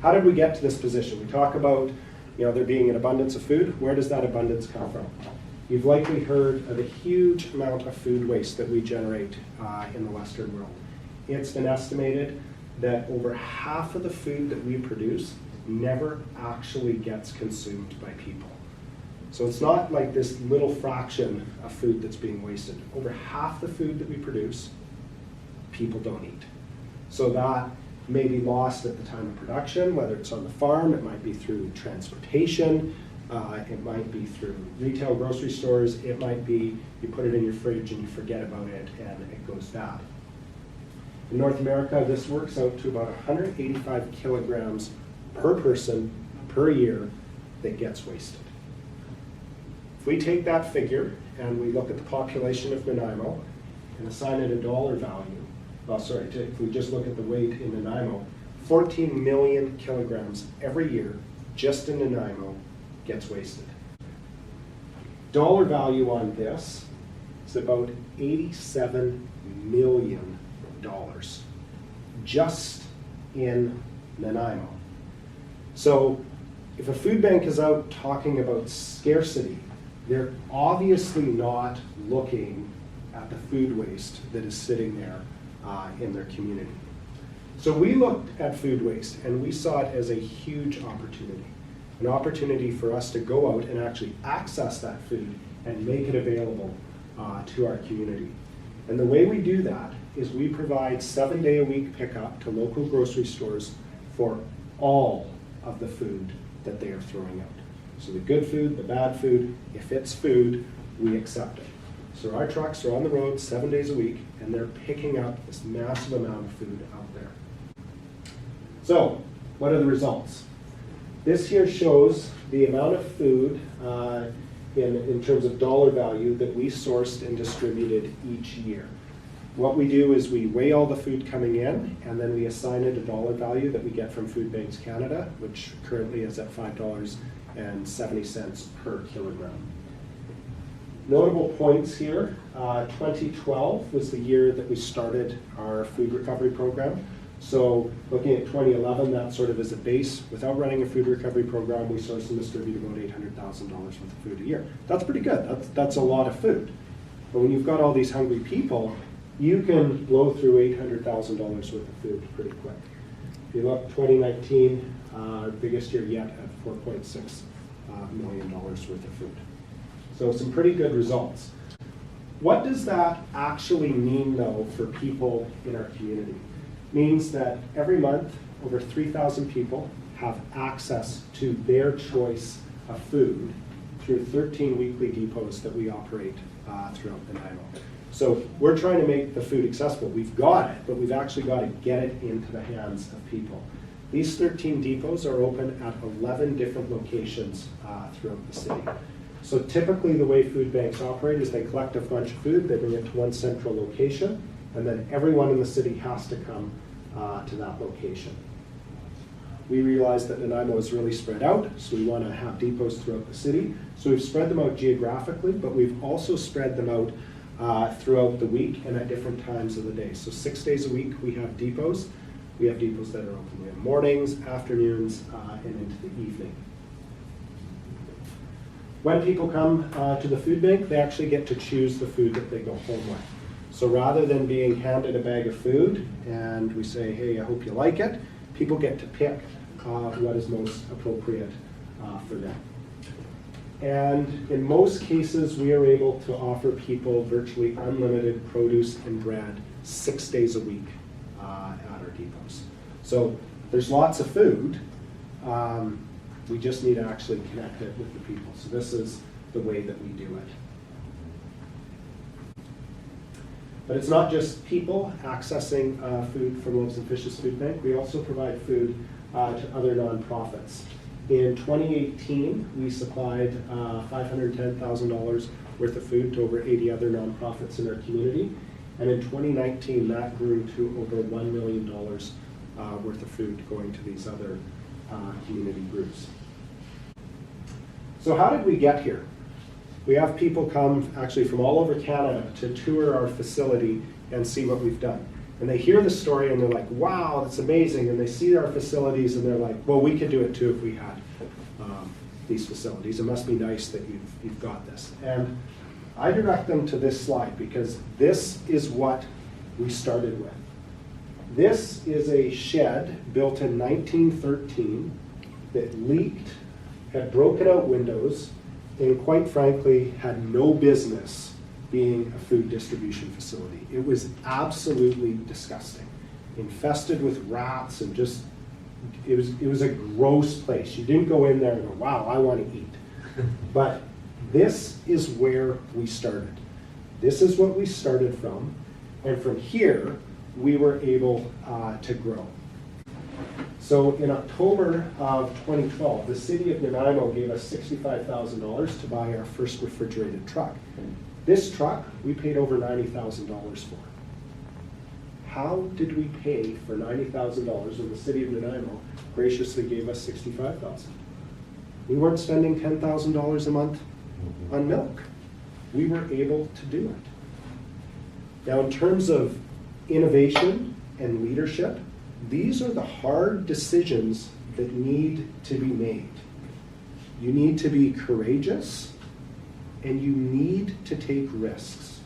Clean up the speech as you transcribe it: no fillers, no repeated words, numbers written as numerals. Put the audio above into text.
how did we get to this position? We talk about there being an abundance of food. Where does that abundance come from? You've likely heard of a huge amount of food waste that we generate in the Western world. It's been estimated that over half of the food that we produce never actually gets consumed by people. So it's not like this little fraction of food that's being wasted. Over half the food that we produce, people don't eat. So that may be lost at the time of production, whether it's on the farm, it might be through transportation, it might be through retail grocery stores, it might be you put it in your fridge and you forget about it and it goes bad. In North America, this works out to about 185 kilograms per person per year that gets wasted. If we take that figure and we look at the population of Nanaimo and assign it a dollar value, if we just look at the weight in Nanaimo, 14 million kilograms every year just in Nanaimo gets wasted. Dollar value on this is about $87 million just in Nanaimo. So if a food bank is out talking about scarcity, they're obviously not looking at the food waste that is sitting there in their community. So we looked at food waste and we saw it as a huge opportunity. An opportunity for us to go out and actually access that food and make it available to our community. And the way we do that is we provide 7-day-a-week pickup to local grocery stores for all of the food that they are throwing out. So the good food, the bad food, if it's food, we accept it. So our trucks are on the road 7 days a week and they're picking up this massive amount of food out there. So what are the results? This here shows the amount of food in terms of dollar value that we sourced and distributed each year. What we do is we weigh all the food coming in and then we assign it a dollar value that we get from Food Banks Canada, which currently is at $5.70 per kilogram. Notable points here, 2012 was the year that we started our food recovery program. So looking at 2011, that sort of as a base, without running a food recovery program, we source and distribute about $800,000 worth of food a year. That's pretty good, that's a lot of food. But when you've got all these hungry people, you can blow through $800,000 worth of food pretty quick. If you look 2019, our biggest year yet at $4.6 million worth of food. So some pretty good results. What does that actually mean though for people in our community? It means that every month over 3,000 people have access to their choice of food through 13 weekly depots that we operate throughout Nanaimo. So we're trying to make the food accessible. We've got it, but we've actually got to get it into the hands of people. These 13 depots are open at 11 different locations throughout the city. So typically the way food banks operate is they collect a bunch of food, they bring it to one central location, and then everyone in the city has to come to that location. We realize that Nanaimo is really spread out, so we want to have depots throughout the city. So we've spread them out geographically, but we've also spread them out throughout the week and at different times of the day. So 6 days a week we have depots. We have depots that are open in mornings, afternoons, and into the evening. When people come to the food bank, they actually get to choose the food that they go home with. So rather than being handed a bag of food and we say, hey, I hope you like it, people get to pick what is most appropriate for them. And in most cases, we are able to offer people virtually unlimited produce and bread 6 days a week at our depots. So there's lots of food. We just need to actually connect it with the people. So this is the way that we do it. But it's not just people accessing food from Loaves and Fishes Food Bank. We also provide food to other nonprofits. In 2018, we supplied $510,000 worth of food to over 80 other nonprofits in our community. And in 2019, that grew to over $1 million worth of food going to these other community groups. So how did we get here? We have people come actually from all over Canada to tour our facility and see what we've done. And they hear the story and they're like, wow, that's amazing. And they see our facilities and they're like, well, we could do it too if we had these facilities. It must be nice that you've got this. And I direct them to this slide because this is what we started with. This is a shed built in 1913 that leaked, had broken out windows, and quite frankly had no business being a food distribution facility. It was absolutely disgusting, infested with rats and just, it was a gross place. You didn't go in there and go, wow, I want to eat. But this is where we started. This is what we started from, and from here we were able to grow. So in October of 2012, the city of Nanaimo gave us $65,000 to buy our first refrigerated truck. This truck, we paid over $90,000 for. How did we pay for $90,000 when the city of Nanaimo graciously gave us $65,000? We weren't spending $10,000 a month on milk. We were able to do it. Now, in terms of innovation and leadership, these are the hard decisions that need to be made. You need to be courageous and you need to take risks.